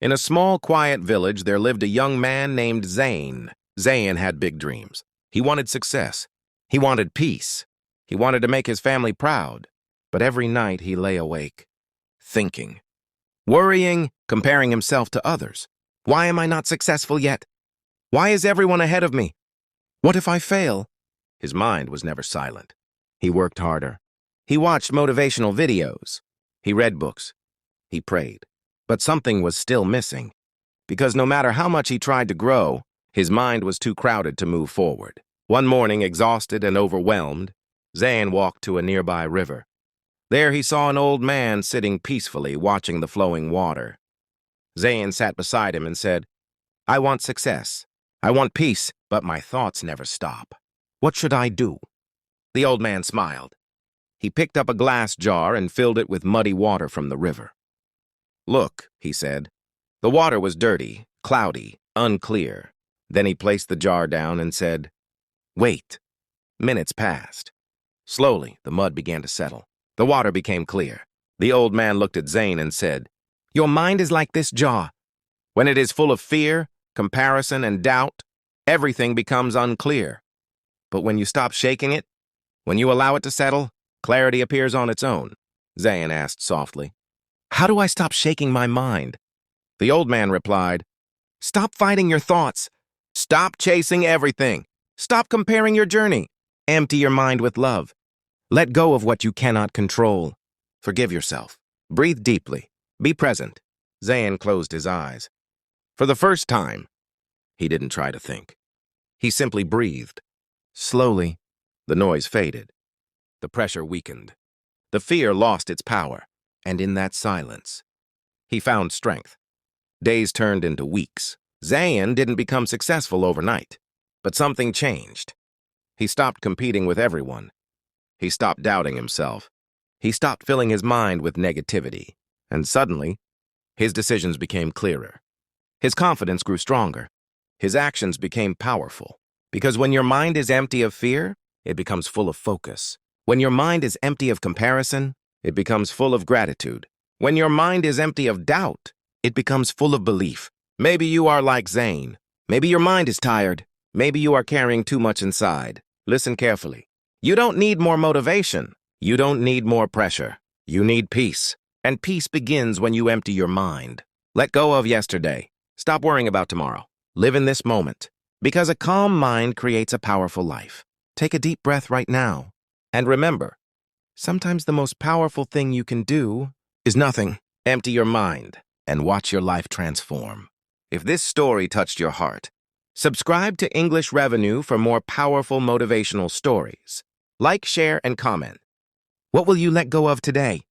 In a small, quiet village, there lived a young man named Zane. Zane had big dreams. He wanted success. He wanted peace. He wanted to make his family proud. But every night he lay awake, thinking, worrying, comparing himself to others. Why am I not successful yet? Why is everyone ahead of me? What if I fail? His mind was never silent. He worked harder. He watched motivational videos. He read books. He prayed. But something was still missing, because no matter how much he tried to grow, his mind was too crowded to move forward. One morning, exhausted and overwhelmed, Zane walked to a nearby river. There he saw an old man sitting peacefully watching the flowing water. Zane sat beside him and said, "I want success. I want peace, but my thoughts never stop. What should I do?" The old man smiled. He picked up a glass jar and filled it with muddy water from the river. "Look," he said. The water was dirty, cloudy, unclear. Then he placed the jar down and said, "Wait." Minutes passed. Slowly, the mud began to settle. The water became clear. The old man looked at Zane and said, "Your mind is like this jar. When it is full of fear, comparison, and doubt, everything becomes unclear. But when you stop shaking it, when you allow it to settle, clarity appears on its own." Zane asked softly, "How do I stop shaking my mind?" The old man replied, "Stop fighting your thoughts. Stop chasing everything. Stop comparing your journey. Empty your mind with love. Let go of what you cannot control. Forgive yourself. Breathe deeply. Be present." Zane closed his eyes. For the first time, he didn't try to think. He simply breathed. Slowly, the noise faded. The pressure weakened. The fear lost its power. And in that silence, he found strength. Days turned into weeks. Zane didn't become successful overnight, but something changed. He stopped competing with everyone. He stopped doubting himself. He stopped filling his mind with negativity. And suddenly, his decisions became clearer. His confidence grew stronger. His actions became powerful. Because when your mind is empty of fear, it becomes full of focus. When your mind is empty of comparison, it becomes full of gratitude. When your mind is empty of doubt, it becomes full of belief. Maybe you are like Zane. Maybe your mind is tired. Maybe you are carrying too much inside. Listen carefully. You don't need more motivation. You don't need more pressure. You need peace. And peace begins when you empty your mind. Let go of yesterday. Stop worrying about tomorrow. Live in this moment. Because a calm mind creates a powerful life. Take a deep breath right now. And remember, sometimes the most powerful thing you can do is nothing. Empty your mind and watch your life transform. If this story touched your heart, subscribe to English Revenue for more powerful motivational stories. Like, share, and comment. What will you let go of today?